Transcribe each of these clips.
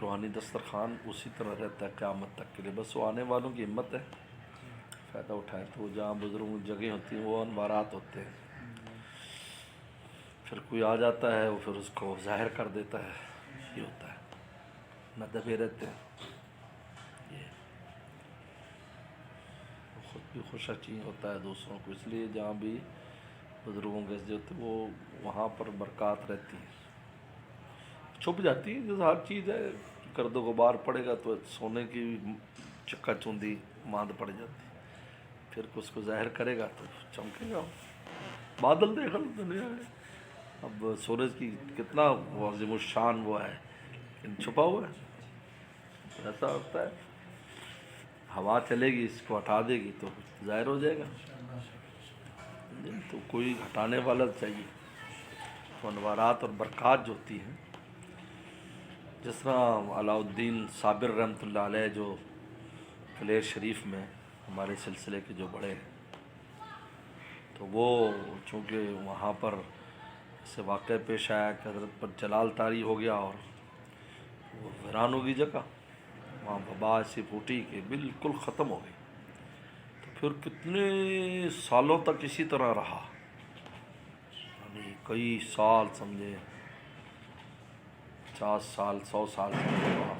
روحانی دسترخوان اسی طرح رہتا ہے قیامت تک کے لیے، بس وہ آنے والوں کی ہمت ہے فائدہ اٹھائیں۔ تو جہاں بزرگوں کی جگہ ہوتی ہیں وہ انوارات ہوتے ہیں، پھر کوئی آ جاتا ہے وہ پھر اس کو ظاہر کر دیتا ہے، یہ ہوتا ہے، نہ دبے رہتے ہیں۔ یہ خود بھی خوش چین ہوتا ہے دوسروں کو، اس لیے جہاں بھی بزرگوں کے جو ہوتے وہ وہاں پر برکات رہتی ہے، چھپ جاتی ہے، جیسے ہر چیز ہے، گرد و غبار پڑے گا تو سونے کی چکا چوندی ماند پڑ جاتی، پھر اس کو ظاہر کرے گا تو چمکے گا۔ بادل دیکھ لو دنیا ہے، اب سورج کی کتنا عظیم الشان وہ ہے لیکن چھپا ہوا ہے، ایسا ہوتا ہے، ہوا چلے گی اس کو ہٹا دے گی تو ظاہر ہو جائے گا، تو کوئی ہٹانے والا چاہیے۔ تو انوارات اور برکات جو ہوتی ہیں، جس طرح علاء الدین صابر رحمۃ اللہ علیہ جو کلیر شریف میں ہمارے سلسلے کے جو بڑے ہیں، تو وہ چونکہ وہاں پر سے واقعہ پیش آیا کہ حضرت پر جلال طاری ہو گیا اور وہ ویران ہوگی جگہ، وہاں وبا ایسی پھوٹی کہ بالکل ختم ہو گئی، تو پھر کتنے سالوں تک اسی طرح رہا، یعنی کئی سال سمجھے 50 سال 100 سال رہا۔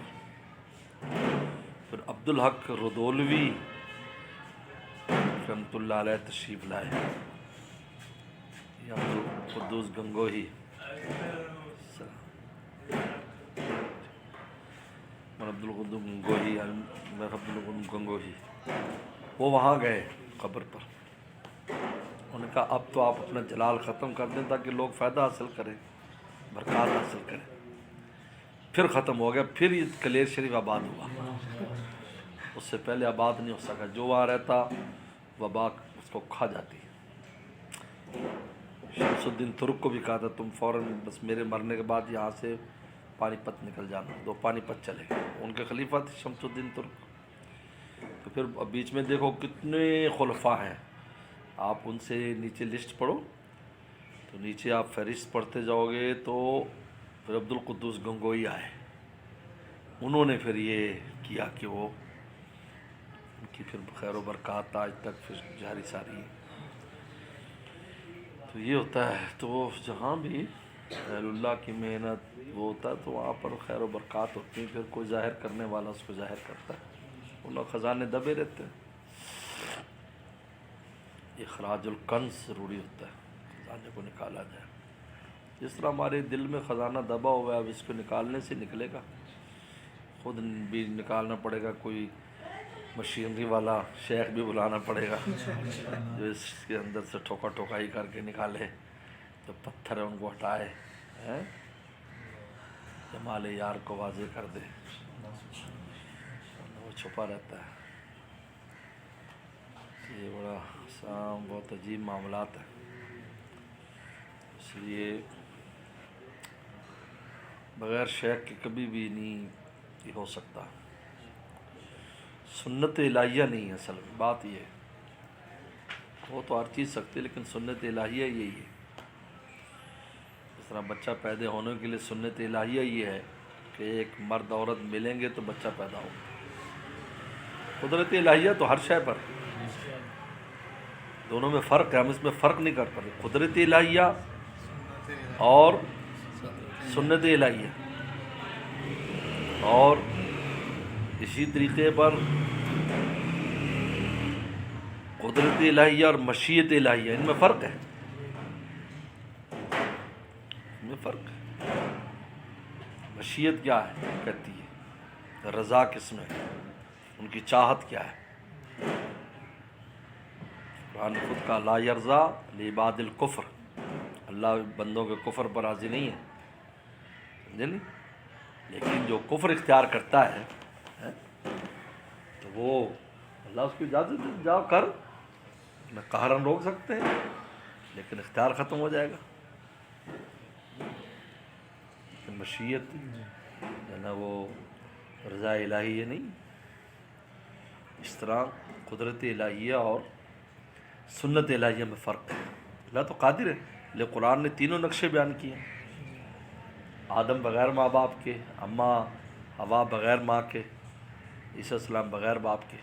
پھر عبدالحق رضولوی رحمۃ اللہ علیہ تشریف لائے، یا عبدالقدوس گنگوہی، عبدالقدوس گنگوہی، وہ وہاں گئے قبر پر، انہوں نے کہا اب تو آپ اپنا جلال ختم کر دیں تاکہ لوگ فائدہ حاصل کریں، برکات حاصل کریں۔ پھر ختم ہو گیا، پھر یہ کلیر شریف آباد ہوا، اس سے پہلے آباد نہیں ہو سکا، جو وہاں رہتا وبا اس کو کھا جاتی۔ شمس الدین ترک کو بھی کہا تھا تم فوراً بس میرے مرنے کے بعد یہاں سے پانی پت نکل جانا، تو پانی پت چلے گئے، ان کے خلیفہ تھے شمس الدین ترک۔ تو پھر بیچ میں دیکھو کتنے خلفاء ہیں، آپ ان سے نیچے لسٹ پڑھو تو نیچے آپ فہرست پڑھتے جاؤ گے تو پھر عبدالقدوس گنگوئی آئے، انہوں نے پھر یہ کیا کہ وہ ان کی پھر خیر و برکات آج تک پھر جاری ساری ہے۔ تو یہ ہوتا ہے، تو جہاں بھی اہل اللہ کی محنت وہ ہوتا ہے تو وہاں پر خیر و برکات ہوتی ہیں، پھر کوئی ظاہر کرنے والا اس کو ظاہر کرتا ہے، ورنہ خزانے دبے رہتے ہیں۔ اخراج الکنز ضروری ہوتا ہے، خزانے کو نکالا جائے، جس طرح ہمارے دل میں خزانہ دبا ہوا ہے، اب اس کو نکالنے سے نکلے گا، خود بھی نکالنا پڑے گا، کوئی مشینری والا شیخ بھی بلانا پڑے گا جو اس کے اندر سے ٹھوکا ٹھوکائی کر کے نکالے، جو پتھر ہے ان کو ہٹائے، جمال یار کو واضح کر دے، وہ چھپا رہتا ہے۔ یہ بڑا بہت عجیب معاملات ہیں، اس لیے بغیر شیخ کے کبھی بھی نہیں یہ ہو سکتا، سنت الہیہ نہیں ہے اصل میں، بات یہ ہے، وہ تو ہر چیز سکتے لیکن سنت الہیہ یہی ہے۔ اس طرح بچہ پیدا ہونے کے لیے سنت الہیہ یہ ہے کہ ایک مرد عورت ملیں گے تو بچہ پیدا ہوگا، قدرت الہیہ تو ہر شے پر ہے، دونوں میں فرق ہے، ہم اس میں فرق نہیں کر پاتے، قدرت الہیہ اور سنت الہیہ، اور اسی طریقے پر قدرت الہیہ اور مشیت الہیہ، ان میں فرق ہے، ان میں فرق ہے۔ مشیت کیا ہے کہتی ہے، رضا کس میں ہے، ان کی چاہت کیا ہے، قرآن نے خود کہا لا یرضا لعباد الکفر، اللہ بندوں کے کفر پر راضی نہیں ہے، سمجھے نہیں، لیکن جو کفر اختیار کرتا ہے تو وہ اللہ اس کی اجازت دے، جاؤ کر، نہ قہرن روک سکتے ہیں لیکن اختیار ختم ہو جائے گا، لیکن مشیت ہے نا وہ رضا الہیہ نہیں۔ اس طرح قدرت الہیہ اور سنت الہیہ میں فرق ہے، اللہ تو قادر ہے، لیکن قرآن نے تینوں نقشے بیان کیے ہیں، آدم بغیر ماں باپ کے، اماں ہوا بغیر ماں کے، عیسیٰ السلام بغیر باپ کے،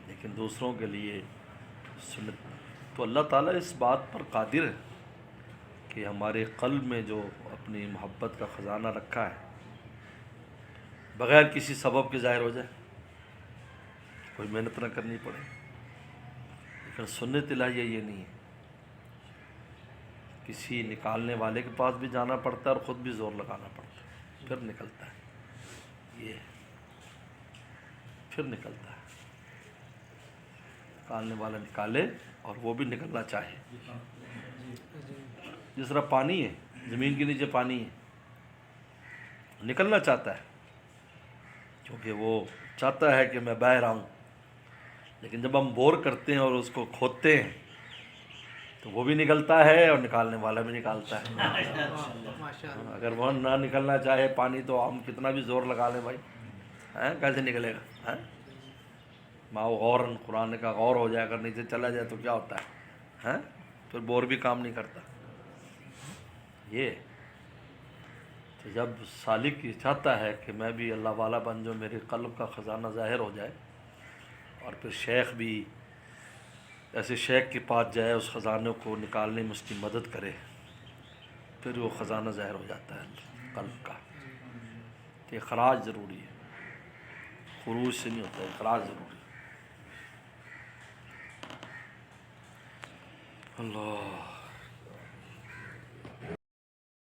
لیکن دوسروں کے لیے سنت۔ تو اللہ تعالیٰ اس بات پر قادر ہے کہ ہمارے قلب میں جو اپنی محبت کا خزانہ رکھا ہے بغیر کسی سبب کے ظاہر ہو جائے، کوئی محنت نہ کرنی پڑے۔ لیکن سنت الہیہ یہ نہیں ہے، کسی نکالنے والے کے پاس بھی جانا پڑتا ہے اور خود بھی زور لگانا پڑتا ہے، پھر نکلتا ہے، یہ پھر نکلتا ہے۔ نکالنے والا نکالے اور وہ بھی نکلنا چاہے۔ جس طرح پانی ہے، زمین کے نیچے پانی ہے، نکلنا چاہتا ہے کیونکہ وہ چاہتا ہے کہ میں باہر آؤں، لیکن جب ہم بور کرتے ہیں اور اس کو کھودتے ہیں تو وہ بھی نکلتا ہے اور نکالنے والا بھی نکالتا ہے۔ اگر وہ نہ نکلنا چاہے پانی تو ہم کتنا بھی زور لگا لیں بھائی، کیسے نکلے گا؟ ماؤ غوراً، قرآن کا غور ہو جائے، اگر نیچے چلا جائے تو کیا ہوتا ہے؟ پھر بور بھی کام نہیں کرتا۔ یہ تو جب سالک یہ چاہتا ہے کہ میں بھی اللہ والا بن جاؤں، میرے قلب کا خزانہ ظاہر ہو جائے، اور پھر شیخ بھی ایسے شیخ کے پاس جائے، اس خزانے کو نکالنے میں اس کی مدد کرے، پھر وہ خزانہ ظاہر ہو جاتا ہے قلب کا۔ تو اخراج ضروری ہے، خروج سے نہیں ہوتا، اخراج ضروری ہے۔ اللہ